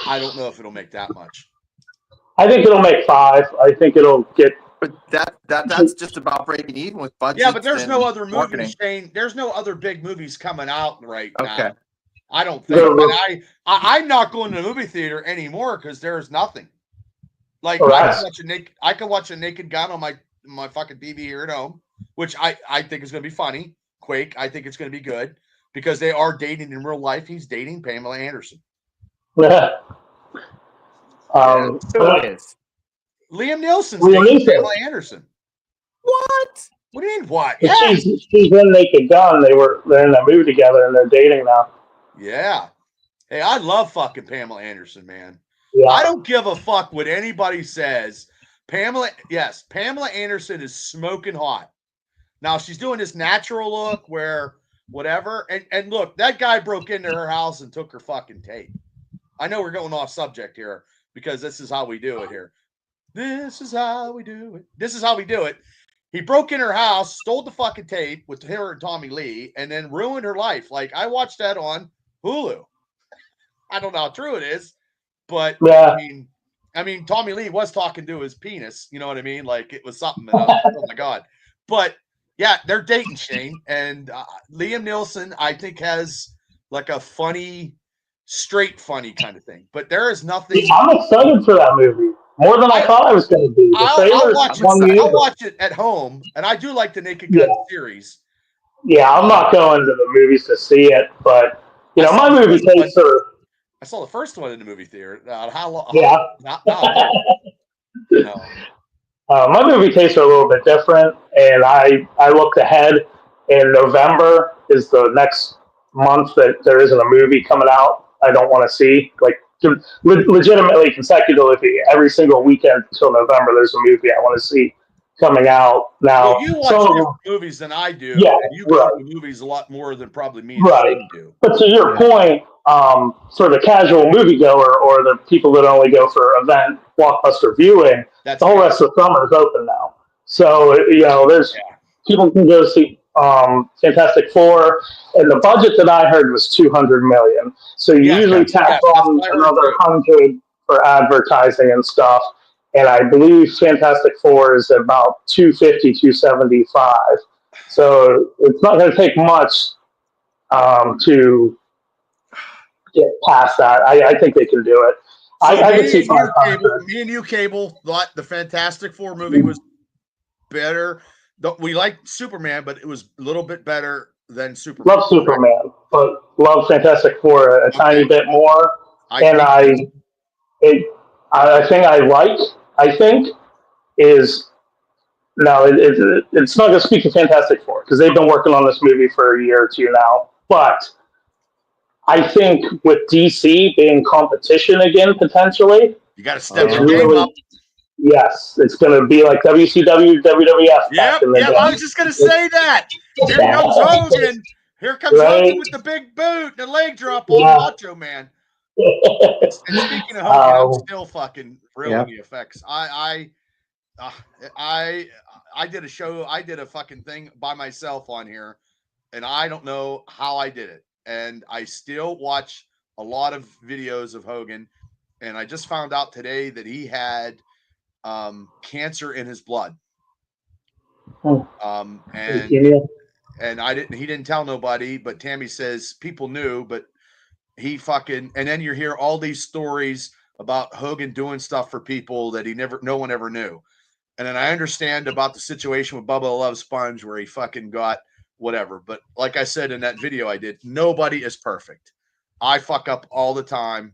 I don't know if it'll make that much. I think it'll make 5. I think it'll get But that's just about breaking even with budgets. Yeah, but there's no and other marketing. movies, Shane. There's no other big movies coming out right Okay. now. I don't think. And I'm not going to the movie theater anymore because there's nothing. Like I can watch a Naked Gun on my fucking TV here at home, which I think is going to be funny. Quake, I think it's going to be good because they are dating in real life. He's dating Pamela Anderson. Yeah. So it is. Liam Nielsen's dating Pamela Anderson. What? What do you mean? What? Yeah. Yeah. She's in Naked Gun. They're in that movie together and they're dating now. Yeah. Hey, I love fucking Pamela Anderson, man. Yeah. I don't give a fuck what anybody says. Pamela Anderson is smoking hot. Now she's doing this natural look where whatever. And look, that guy broke into her house and took her fucking tape. I know we're going off subject here because this is how we do it here. This is how we do it. This is how we do it. He broke in her house, stole the fucking tape with her and Tommy Lee, and then ruined her life. Like, I watched that on Hulu. I don't know how true it is, but yeah. I mean, Tommy Lee was talking to his penis. You know what I mean? Like, it was something. Oh my God. But yeah, they're dating, Shane. And Liam Nielsen, I think, has like a funny, straight funny kind of thing. But there is nothing. I'm excited for that movie. More than I thought I was going to be. I'll watch it at home, and I do like the Naked Gun series. Yeah, I'm not going to the movies to see it, but you know, my movie tastes are. I saw the first one in the movie theater. How long? Yeah. No. My movie tastes are a little bit different, and I looked ahead. In November is the next month that there isn't a movie coming out I don't want to see. Like, legitimately consecutively every single weekend until November there's a movie I want to see coming out. Now you watch more movies than I do. Yeah, and you go to movies a lot more than probably me and Shane do. But to your point, for the casual moviegoer or the people that only go for event blockbuster viewing, the whole rest of the summer is open now. So you know, there's people can go see Fantastic Four, and the budget that I heard was $200 million. So you usually tack on another 100 for advertising and stuff. And I believe Fantastic Four is about 250, 275. So it's not going to take much to get past that. I think they can do it. So I can see me and you, Cable, thought the Fantastic Four movie was better. We liked Superman, but it was a little bit better than Superman. Love Superman, but love Fantastic Four a tiny bit more. I think is now it's not going to speak to Fantastic Four because they've been working on this movie for a year or two now. But I think with DC being competition again potentially, you got to step your game up. Yes, it's going to be like WCW, WWF. Yep, I was just going to say that. Here comes Hogan. Here comes Hogan with the big boot, the leg drop on Macho Man. And speaking of Hogan, I'm still fucking reeling the effects. I did a show. I did a fucking thing by myself on here, and I don't know how I did it. And I still watch a lot of videos of Hogan, and I just found out today that he had cancer in his blood. And he didn't tell nobody, but Tammy says people knew, but he fucking, and then you hear all these stories about Hogan doing stuff for people that no one ever knew. And then I understand about the situation with Bubba the Love Sponge where he fucking got whatever. But like I said in that video I did, nobody is perfect. I fuck up all the time.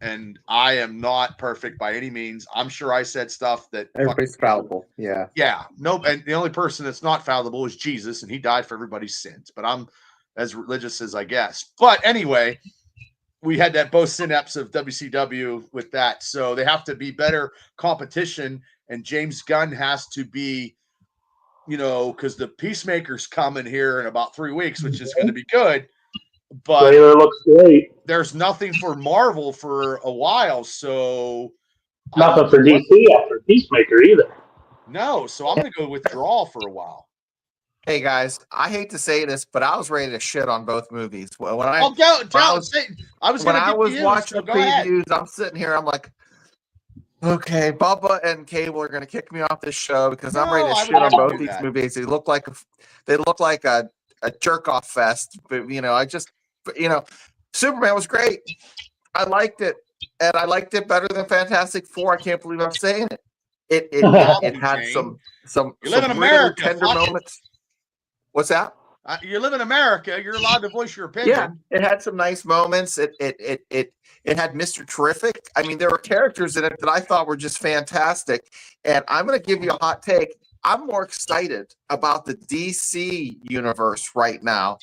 And I am not perfect by any means. I'm sure I said stuff that everybody's fallible. Yeah. Yeah. Nope. And the only person that's not fallible is Jesus, and he died for everybody's sins. But I'm as religious as I guess. But anyway, we had that both synapse of WCW with that. So they have to be better competition. And James Gunn has to be, because the Peacemaker's coming here in about 3 weeks, which is going to be good. But trailer looks great. There's nothing for Marvel for a while, so nothing for DC after Peacemaker either. No, so I'm gonna go withdraw for a while. Hey guys, I hate to say this, but I was ready to shit on both movies. When I was watching the previews, I'm sitting here, I'm like, Okay, Bubba and Cable are going to kick me off this show because I'm No, ready to I would shit on never both do these that. movies. They look like a jerk off fest. But Superman was great. I liked it, and I liked it better than Fantastic Four. I can't believe I'm saying it. It had some You live in really America, tender fuck. moments. What's that? You live in America. You're allowed to voice your opinion. Yeah, it had some nice moments. It had Mr. Terrific. I mean, there were characters in it that I thought were just fantastic. And I'm going to give you a hot take. I'm more excited about the DC universe right now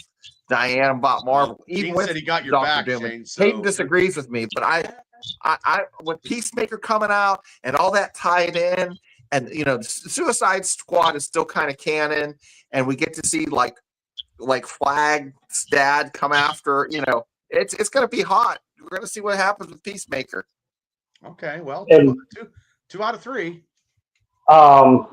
than I am about Marvel. Well, even Gene with said he got your Dr. back, Doom. Shane. So Hayden disagrees with me, but I with Peacemaker coming out and all that tied in, and Suicide Squad is still kind of canon, and we get to see like Flag's dad come after, it's going to be hot. We're going to see what happens with Peacemaker. Okay, well, And- two out of three. I'm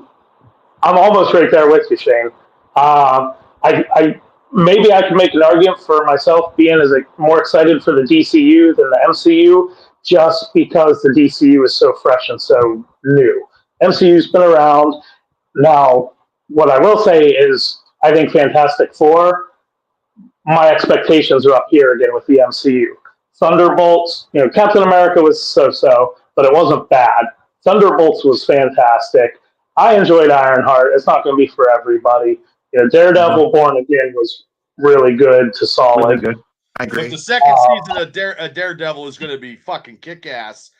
almost right there with you, Shane. I maybe I can make an argument for myself being more excited for the DCU than the MCU, just because the DCU is so fresh and so new. MCU's been around. Now, what I will say is, I think Fantastic Four, my expectations are up here again with the MCU. Thunderbolts, Captain America was so-so, but it wasn't bad. Thunderbolts was fantastic. I enjoyed Ironheart. It's not going to be for everybody. Daredevil Born Again was really good to solid. Really good. I agree. But the second season of Daredevil is going to be fucking kick-ass.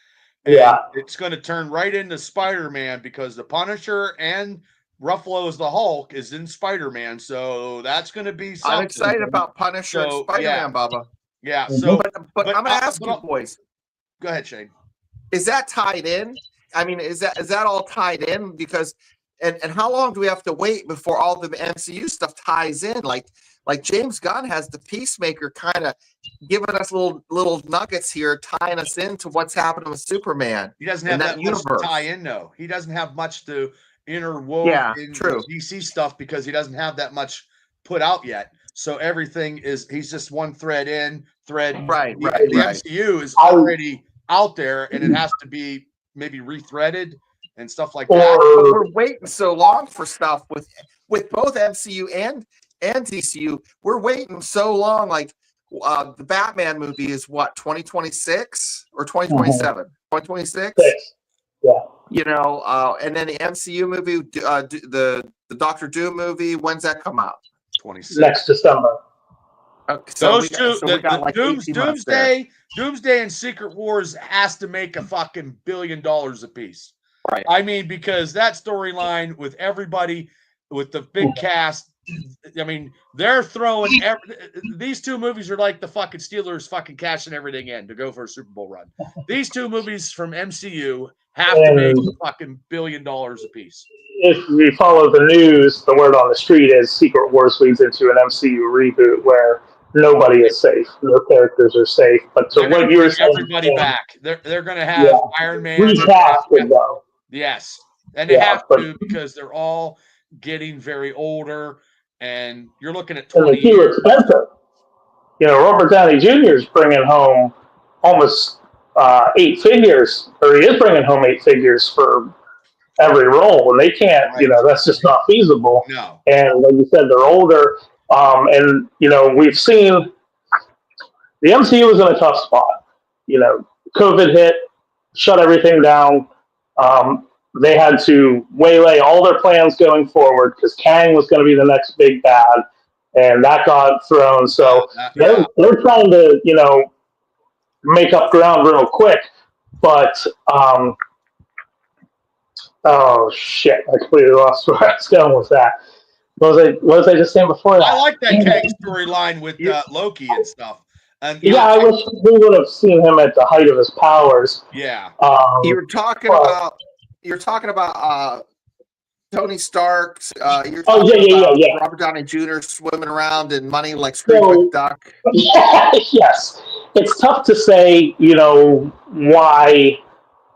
And Yeah. it's going to turn right into Spider-Man because the Punisher and Ruffalo's the Hulk is in Spider-Man. So that's going to be something. I'm excited about Punisher and Spider-Man, Bubba. Yeah. So, but I'm going to ask you, boys. Go ahead, Shane. Is that tied in? I mean, is that all tied in? Because and how long do we have to wait before all the MCU stuff ties in? Like James Gunn has the Peacemaker kind of giving us little nuggets here, tying us into what's happening with Superman. He doesn't have that much to tie in, though. He doesn't have much to interwove in DC stuff because he doesn't have that much put out yet. So everything he's just one thread in, thread. Right. The MCU is already out there, and it has to be maybe rethreaded and stuff like that. But we're waiting so long for stuff with both MCU and DCU. We're waiting so long. Like the Batman movie is what, 2026 or 2027? 2026. Yeah. And then the MCU movie, the Doctor Doom movie. When's that come out? 26 next December. Okay, so Doomsday and Secret Wars has to make a fucking $1 billion a piece. Right. I mean, because that storyline with everybody, with the big cast, I mean, they're throwing these two movies are like the fucking Steelers fucking cashing everything in to go for a Super Bowl run. These two movies from MCU have to make a fucking $1 billion a piece. If you follow the news, the word on the street is Secret Wars leads into an MCU reboot where nobody is safe. No characters are safe. But to what you were saying, everybody back. They're going to have Iron Man. Recasted, though. Yes. And they have to because they're all getting very older, and you're looking at 20 years. Too expensive. Robert Downey Jr. is bringing home almost 8 figures, or he is bringing home 8 figures for every role, and they can't, that's just not feasible. No. And like you said, they're older, and we've seen the MCU was in a tough spot. COVID hit, shut everything down. They had to waylay all their plans going forward because Kang was going to be the next big bad, and that got thrown. So they're trying to, make up ground real quick. But, oh, shit, I completely lost where I was going with that. What was I just saying before that? I like that Kang storyline with Loki and stuff. And I wish we would have seen him at the height of his powers. Yeah. You're talking about Tony Stark. You're talking about Robert Downey Jr. swimming around in money like Scrooge McDuck. Yes. It's tough to say, why,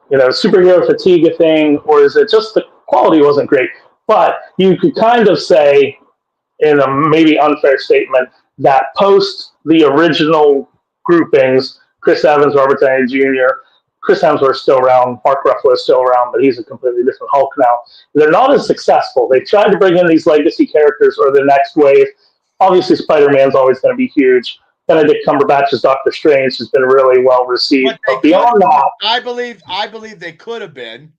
superhero fatigue a thing, or is it just the quality wasn't great? But you could kind of say, in a maybe unfair statement, that post the original groupings, Chris Evans, Robert Downey Jr., Chris Hemsworth's still around, Mark Ruffalo is still around, but he's a completely different Hulk now. They're not as successful. They tried to bring in these legacy characters or the next wave. Obviously, Spider-Man's always going to be huge. Benedict Cumberbatch's Doctor Strange has been really well received. But beyond that, I believe they could have been,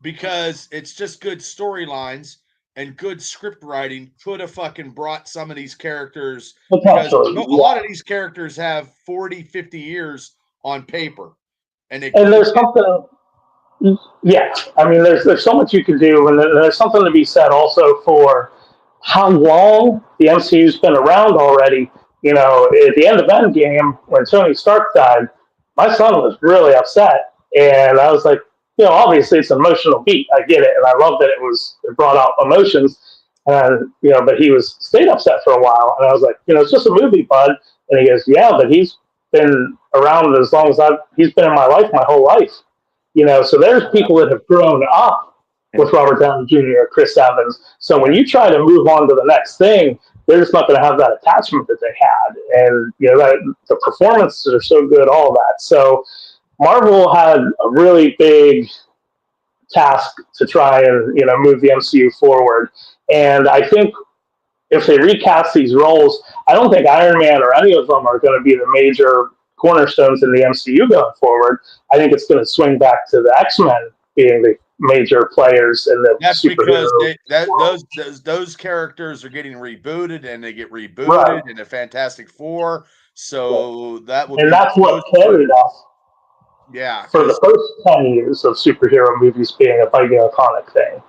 because it's just good storylines and good script writing could have fucking brought some of these characters, because a lot of these characters have 40, 50 years on paper. And there's something, yeah. I mean, there's so much you can do, and there's something to be said also for how long the MCU's been around already. You know, at the end of Endgame, when Tony Stark died, my son was really upset, and I was like, you know, obviously it's an emotional beat. I get it, and I love that it brought out emotions, and you know, but he stayed upset for a while, and I was like, you know, it's just a movie, bud. And he goes, yeah, but he's been around as long as he's been in my life my whole life. You know, so there's people that have grown up with Robert Downey Jr. or Chris Evans. So when you try to move on to the next thing, they're just not going to have that attachment that they had. And, you know, the performances are so good, all that. So Marvel had a really big task to try and, you know, move the MCU forward. And I think if they recast these roles, I don't think Iron Man or any of them are going to be the major cornerstones in the MCU going forward. I think it's going to swing back to the X-Men being the major players in the That's because those characters are getting rebooted, and they get rebooted in the Fantastic Four. So that's what carried us. Yeah, for the first 10 years of superhero movies being a big iconic thing.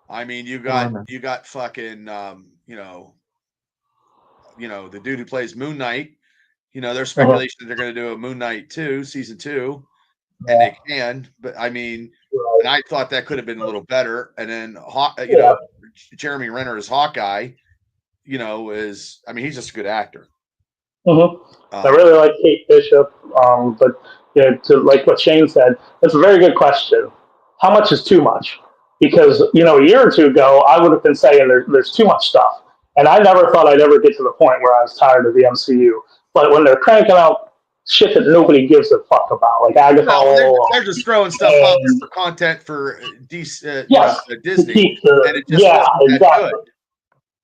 I mean, you got fucking the dude who plays Moon Knight. You know, there's speculation that they're going to do a Moon Knight 2, season 2, and they can. But I mean, and I thought that could have been a little better. And then, Jeremy Renner as Hawkeye. You know, he's just a good actor. I really like Kate Bishop, but to like what Shane said, that's a very good question. How much is too much? Because a year or two ago, I would have been saying there's too much stuff, and I never thought I'd ever get to the point where I was tired of the MCU. But when they're cranking out shit that nobody gives a fuck about, like Agatha, they're just throwing stuff up for content for Disney, and it just wasn't that good.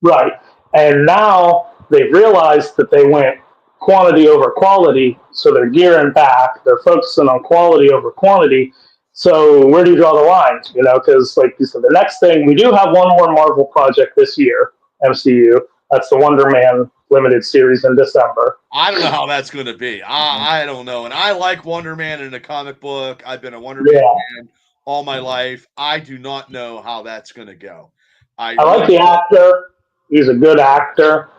Right, and now they've realized that they went quantity over quality, so they're gearing back. They're focusing on quality over quantity. So where do you draw the line? Because like you said, the next thing, we do have one more Marvel project this year, MCU. That's the Wonder Man limited series in December. I don't know how that's going to be. I don't know. And I like Wonder Man in the comic book. I've been a Wonder Man fan all my life. I do not know how that's going to go. I like the actor. He's a good actor.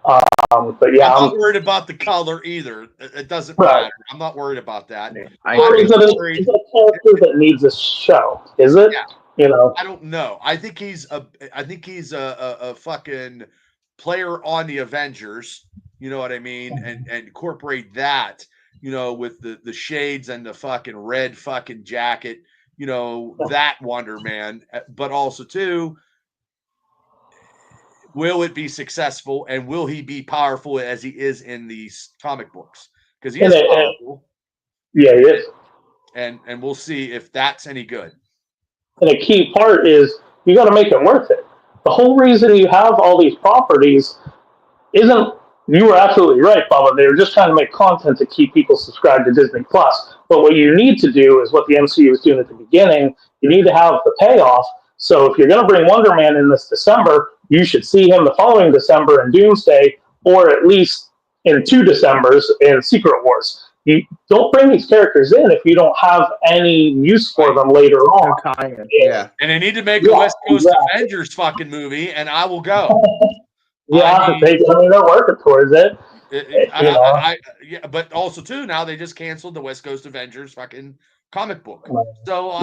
But yeah, I'm not worried about the color either. It doesn't matter. I'm not worried about that. Is it a character that needs a show? Is it? Yeah. I don't know. I think he's a fucking player on the Avengers. You know what I mean? And incorporate that, with the shades and the fucking red fucking jacket. That Wonder Man, but also too. Will it be successful, and will he be powerful as he is in these comic books? Because he is powerful. Yeah, he is. And we'll see if that's any good. And a key part is you got to make it worth it. The whole reason you have all these properties isn't. You were absolutely right, Bubba. They were just trying to make content to keep people subscribed to Disney Plus. But what you need to do is what the MCU was doing at the beginning. You need to have the payoff. So if you're going to bring Wonder Man in this December, you should see him the following December in Doomsday, or at least in 2 Decembers in Secret Wars. You don't bring these characters in if you don't have any use for them later on. Yeah. And they need to make a West Coast Avengers fucking movie, and I will go. They're working towards it. But also too, now they just canceled the West Coast Avengers fucking comic book. So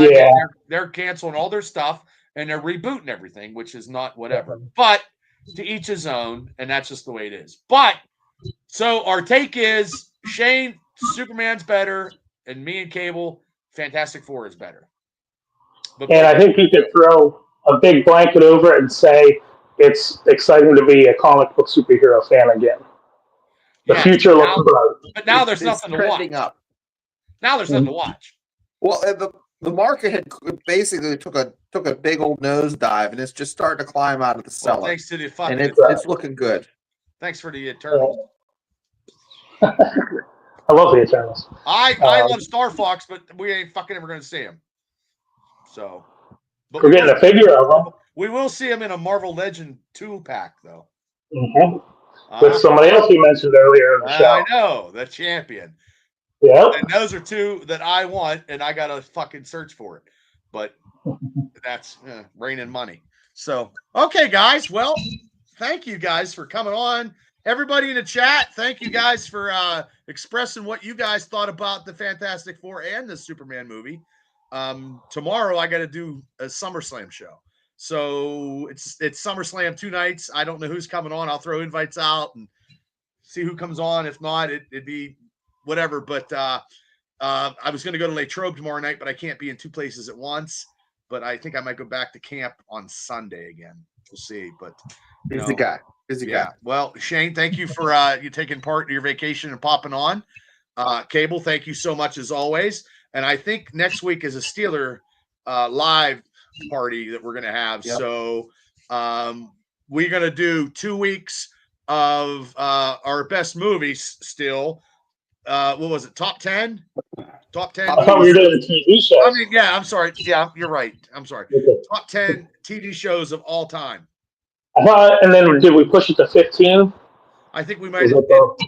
they're canceling all their stuff. And they're rebooting everything, which is not whatever. But to each his own, and that's just the way it is. But so our take is Shane, Superman's better, and me and Cable, Fantastic Four is better. And I think you could throw a big blanket over it and say it's exciting to be a comic book superhero fan again. The future looks bright. But now there's nothing to watch. Now there's nothing to watch. Well, the market had basically took a big old nosedive, and it's just starting to climb out of the Well, cellar, thanks to the fucking. and it's looking good. Thanks for the Eternals. I love the Eternals. I love Star Fox, but we ain't fucking ever going to see him. So, but We're getting a figure of them. we will see him in a Marvel Legend 2-pack, though. Mm-hmm. With somebody else you mentioned earlier in the show. I know, the champion. Yep. And those are two that I want, and I got to fucking search for it. But that's raining money. So, okay, guys. Well, thank you guys for coming on. Everybody in the chat, thank you guys for expressing what you guys thought about the Fantastic Four and the Superman movie. Tomorrow I got to do a SummerSlam show. So it's SummerSlam 2 nights. I don't know who's coming on. I'll throw invites out and see who comes on. If not, it'd be whatever. But I was going to go to Latrobe tomorrow night, but I can't be in 2 places at once. But I think I might go back to camp on Sunday again. We'll see. But Busy guy. Well, Shane, thank you for you taking part in your vacation and popping on. Cable, thank you so much as always. And I think next week is a Steeler live party that we're going to have. Yep. So we're going to do 2 weeks of our best movies still. What was it? Top 10? Top 10. I thought we were doing TV shows. I mean, yeah, I'm sorry. Yeah, you're right. I'm sorry. Okay. Top 10 TV shows of all time. And then did we push it to 15? I think we might Was have. that the-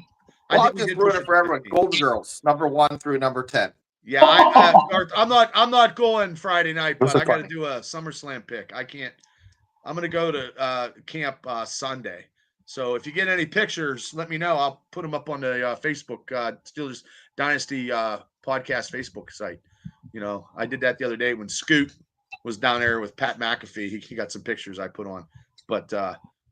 I'll just ruin it for everyone. Golden Girls, number 1 through number 10. Yeah, I'm not going Friday night, but I got to do a SummerSlam pick. I can't. I'm going to go to camp Sunday. So if you get any pictures, let me know. I'll put them up on the Facebook Steelers Dynasty podcast Facebook site. You know, I did that the other day when Scoot was down there with Pat McAfee. He got some pictures I put on. But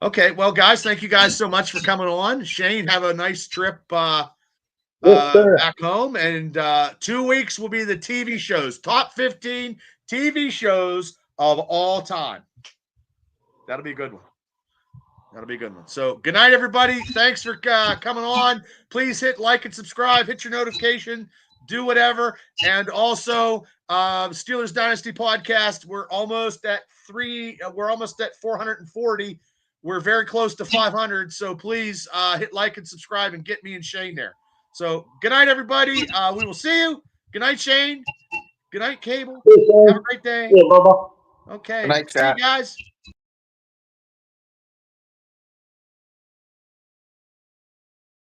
okay, well, guys, thank you guys so much for coming on. Shane, have a nice trip back home. And 2 weeks will be the TV shows, top 15 TV shows of all time. That'll be a good one. So good night, everybody. Thanks for coming on. Please hit like and subscribe, hit your notification, do whatever. And also Steelers Dynasty podcast. We're almost at 440. We're very close to 500. So please hit like and subscribe and get me and Shane there. So good night, everybody. We will see you. Good night, Shane. Good night, Cable. Have a great day. Yeah, Bubba. Okay. Good night, See you chat. guys.